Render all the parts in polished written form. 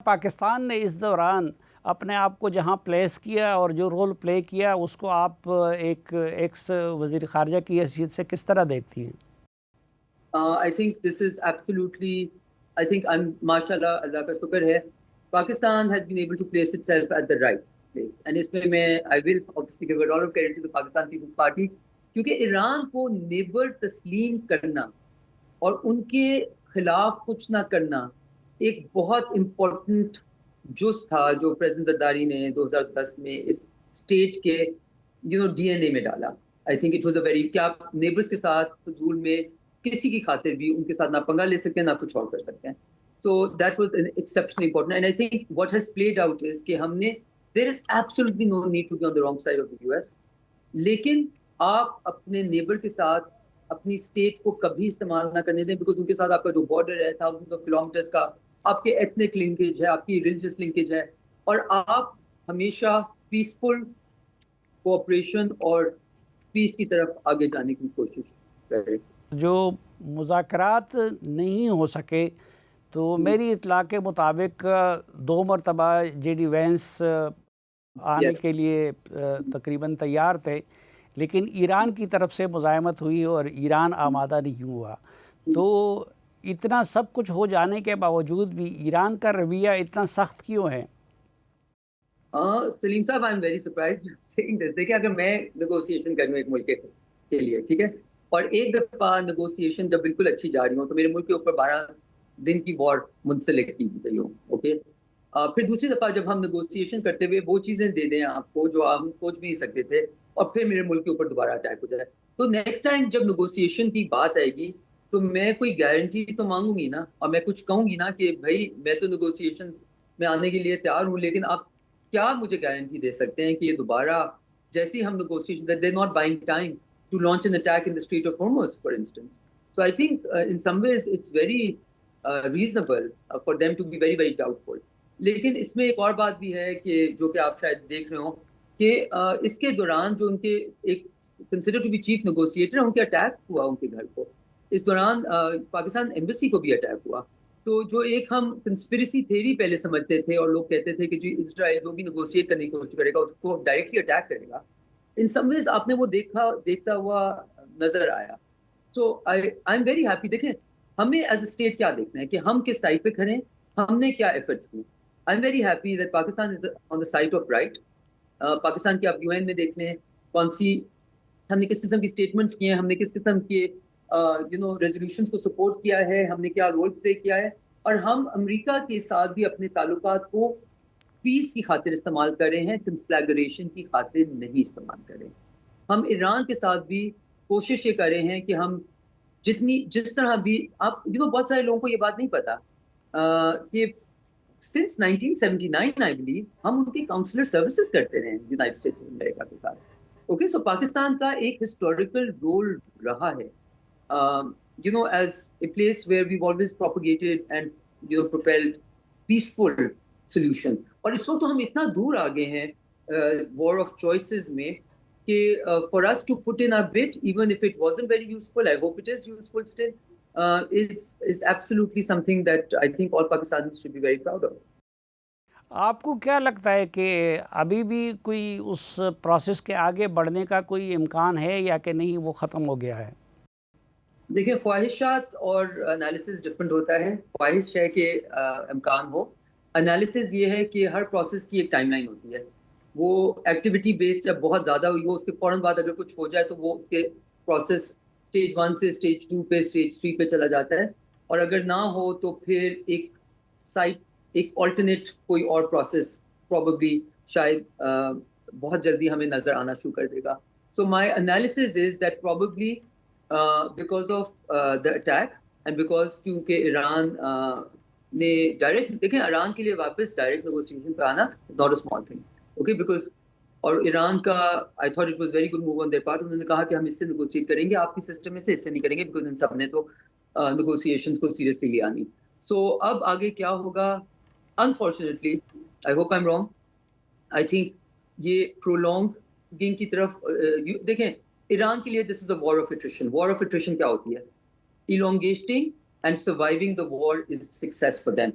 پاکستان نے اس دوران اپنے آپ کو جہاں پلیس کیا اور جو رول پلے کیا اس کو آپ ایک ایکس وزیر خارجہ کی حیثیت سے کس طرح دیکھتی ہیں؟ I think this is absolutely, I think mashallah, Allah کا شکر ہے, Pakistan has been able to place itself at the right place. And اس میں I will obviously give a lot of credit to the Pakistan People's Party, کیونکہ ایران کو neighbour تسلیم کرنا اور ان کے خلاف کچھ نہ کرنا ایک بہت امپورٹنٹ جز تھا جو پریزیڈنٹ زرداری نے 2010 میں اس اسٹیٹ کے ڈی این اے میں ڈالا. I think it was a very, کیا آپ نیبرس کے ساتھ فضول میں کسی کی خاطر بھی ان کے ساتھ نہ پنگا لے سکتے ہیں نہ کچھ اور کر سکتے ہیں. So that was exceptionally important and I think what has played out is کہ ہم نے there is absolutely no need to be on the wrong side of the US, لیکن آپ اپنے نیبر کے ساتھ اپنی اسٹیٹ کو کبھی استعمال نہ کرنے دیں, بیکاز ان کے ساتھ آپ کا جو بارڈر ہے تھاؤزنڈز آف کلومیٹرز کا, آپ کے ایتھنک لنکیج ہے, آپ کی ریلیجیس لنکیج ہے, اور آپ ہمیشہ پیسفل کوآپریشن اور پیس کی طرف آگے جانے کی کوشش کریں. جو مذاکرات نہیں ہو سکے تو میری اطلاع کے مطابق 2 مرتبہ جے ڈی وینس آنے کے لیے تقریباً تیار تھے, لیکن ایران کی طرف سے مزاحمت ہوئی اور ایران آمادہ نہیں ہوا. تو اتنا سب کچھ ہو جانے کے باوجود بھی ایران کا رویہ اتنا سخت کیوں ہے؟ سلیم صاحب, I am very surprised seeing this. دیکھیں, اگر میں نیگوسیشن کروں ایک ملک کے لیے, ٹھیک ہے, اور ایک دفعہ نیگوسیشن جب بالکل اچھی جا رہی ہوں تو میرے ملک کے اوپر 12 دن کی وار منسلک کی گئی ہوں, اوکے, پھر دوسری دفعہ جب ہم نیگوسیشن کرتے ہوئے وہ چیزیں دے دیں آپ کو جو ہم سوچ بھی نہیں سکتے تھے, اور پھر میرے ملک کے اوپر دوبارہ اٹیک ہو جائے, تو نیکسٹ ٹائم جب نیگوسیشن کی بات آئے گی تو میں کوئی گارنٹی تو مانگوں گی نا, اور میں کچھ کہوں گی نا کہ بھائی میں تو نیگوسیشن میں آنے کے لیے تیار ہوں, لیکن آپ کیا مجھے گارنٹی دے سکتے ہیں کہ یہ دوبارہ جیسی ہم negotiation that they're not buying time to launch an attack in the Strait of Hormuz, for instance. So I think in some ways it's very reasonable for them to be very, very doubtful. لیکن اس میں ایک اور بات بھی ہے کہ جو کہ آپ شاید دیکھ رہے ہو کہ اس کے دوران جو ان کے ایک کنسیڈر ٹو بی چیف نیگوسیٹر ان کے اٹیک ہوا ان کے گھر کو, اس دوران پاکستان ایمبیسی کو بھی اٹیک ہوا. تو جو ایک ہم کنسپریسی تھیوری پہلے سمجھتے تھے اور لوگ کہتے تھے کہ جو اسرائیل جو بھی نیگوشیٹ کرنے کی کوشش کرے گا اس کو ڈائریکٹلی اٹیک کرے گا, ان سم ویز آپ نے وہ دیکھتا ہوا نظر آیا. تو آئی ایم ویری ہیپی. دیکھیں, ہمیں ایز اے اسٹیٹ کیا دیکھنا ہے کہ ہم کس سائڈ پہ کھڑے ہیں, ہم نے کیا ایفرٹس کی. آئی am very happy that Pakistan is on the side of right. Pakistan کی آپ UN میں دیکھ لیں کون سی ہم نے کس قسم کی اسٹیٹمنٹس کیے ہیں, ہم نے کس قسم کے ریزولوشنس کو سپورٹ کیا ہے, ہم نے کیا رول پلے کیا ہے, اور ہم امریکہ کے ساتھ بھی اپنے تعلقات کو پیس کی خاطر استعمال کر رہے ہیں, کنفلیگریشن کی خاطر نہیں استعمال کر رہے ہیں. ہم ایران کے ساتھ بھی کوشش یہ کر رہے ہیں کہ ہم جس طرح بھی آپ بہت سارے لوگوں کو یہ بات نہیں پتا کہ سنس 1979 آئی بلیو ہم ان کی کاؤنسلر سروسز کرتے رہے ہیں یونائٹڈ اسٹیٹس آف امریکہ کے ساتھ. اوکے, سو پاکستان کا ایک ہسٹوریکل رول رہا ہے as a place where we've always propagated and propelled peaceful solution. اور اس وقت تو ہم اتنا دور آگے ہیں war of choices میں کہ for us to put in our bit, even if it wasn't very useful, I hope it is useful still, is absolutely something that I think all Pakistanis should be very proud of. آپ کو کیا لگتا ہے کہ ابھی بھی کوئی اس process کے آگے بڑھنے کا کوئی امکان ہے یا کہ نہیں, وہ ختم ہو گیا ہے؟ دیکھیں, خواہشات اور انالیسس ڈفرینٹ ہوتا ہے. خواہش ہے کہ امکان ہو, انالیسس یہ ہے کہ ہر پروسیس کی ایک ٹائم لائن ہوتی ہے. وہ ایکٹیویٹی بیسڈ جب بہت زیادہ ہوئی ہو اس کے فوراً بعد اگر کچھ ہو جائے تو وہ اس کے پروسیس اسٹیج 1 سے اسٹیج 2 پہ اسٹیج 3 پہ چلا جاتا ہے, اور اگر نہ ہو تو پھر ایک آلٹرنیٹ کوئی اور پروسیس پروبیبلی شاید بہت جلدی ہمیں نظر آنا شروع کر دے گا. So my analysis is that probably because of the attack and because کیونکہ ایران نے ڈائریکٹ, دیکھیں ایران کے لیے واپس ڈائریکٹ نیگوسیشن پہ آنا is not a small thing, okay, because اور ایران کا I thought it was very good move on their part. انہوں نے کہا کہ ہم اس سے نیگوشیٹ کریں گے, آپ کی سسٹم میں سے اس سے نہیں کریں گے, because ان سب نے تو نیگوسیشنس کو سیریسلی لیا نہیں. سو اب آگے کیا ہوگا, unfortunately I hope I'm wrong, I think یہ prolonging کی طرف دیکھیں ایران کے لیے this is a war of attrition. War of attrition کیا ہوتی ہے, elongating and surviving the war is success for them.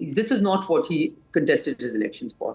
this is not what he contested his elections for.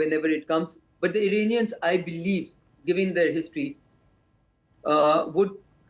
whenever it comes. But the Iranians, I believe, given their history, would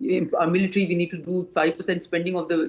our military, we need to do 5% spending of the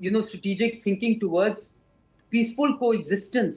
strategic thinking towards peaceful coexistence।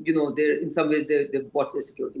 in some ways they bought their security।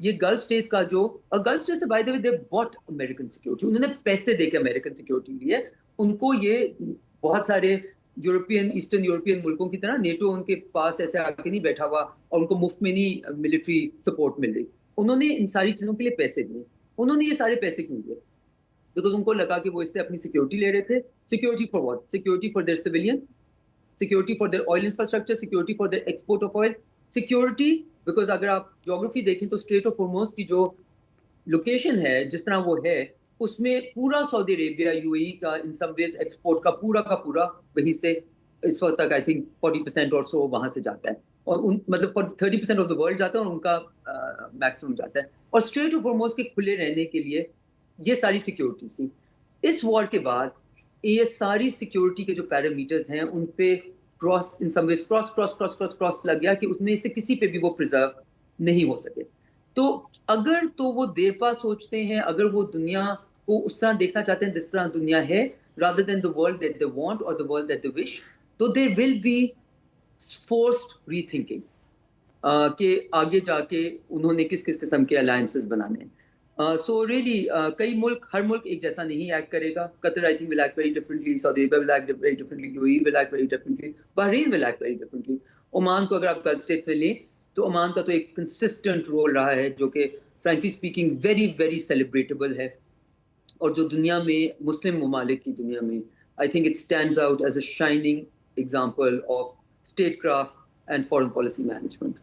یہ gulf states کا جو, اور gulf states by the way they bought American security, انہوں نے پیسے دے کے American security لی ہے. ان کو یہ بہت سارے یورپین ایسٹرن یورپین ملکوں کی طرح نیٹو ان کے پاس ایسے آ کے نہیں بیٹھا ہوا اور ان کو مفت میں نہیں ملٹری سپورٹ مل رہی. انہوں نے ان ساری چیزوں کے لیے پیسے دیے. انہوں نے یہ سارے پیسے کیوں دیے؟ بیکاز ان کو لگا کہ وہ اس سے اپنی سیکورٹی لے رہے تھے. Security for what? Security for their civilian, security for their oil infrastructure, security for their export of oil, security because اگر آپ جغرافی دیکھیں تو اسٹریٹ آف ہارموز کی جو لوکیشن ہے جس طرح وہ ہے, اس میں پورا سعودی عربیہ یو اے کا ان سم ویز ایکسپورٹ کا پورا وہیں سے اس وقت تک آئی تھنک 40% اور سو وہاں سے جاتا ہے, اور مطلب 30% آف دا ورلڈ جاتا ہے اور ان کا میکسیمم جاتا ہے. اور اسٹریٹ آف ہارموز کے کھلے رہنے کے لیے یہ ساری سیکورٹی تھی. اس وار کے بعد یہ ساری سیکورٹی کے جو پیرامیٹرز ہیں ان پہ کراس ان سم ویز کراس لگ گیا کہ اس میں سے کسی پہ بھی وہ پرزرو نہیں ہو سکے. تو اگر تو وہ دیر پا سوچتے ہیں, اگر وہ دنیا کو اس طرح دیکھنا چاہتے ہیں جس طرح دنیا ہے, rather than the world that they want or the world that they wish, تو there will be forced rethinking کہ آگے جا کے انہوں نے کس قسم کے الائنسز بنانے ہیں. سو ریئلی کئی ملک, ہر ملک ایک جیسا نہیں ایکٹ کرے گا. Qatar I think will act very differently, Saudi Arabia will act very differently, U A will act very differently, Bahrain will act very differently. Oman کو اگر آپ گلف اسٹیٹ میں لیں تو عمان کا تو ایک کنسسٹنٹ رول رہا ہے جو کہ فرینکلی اسپیکنگ ویری سیلیبریٹیبل ہے, اور جو دنیا میں مسلم ممالک کی دنیا میں I think it stands out as a shining example of state craft and foreign policy management.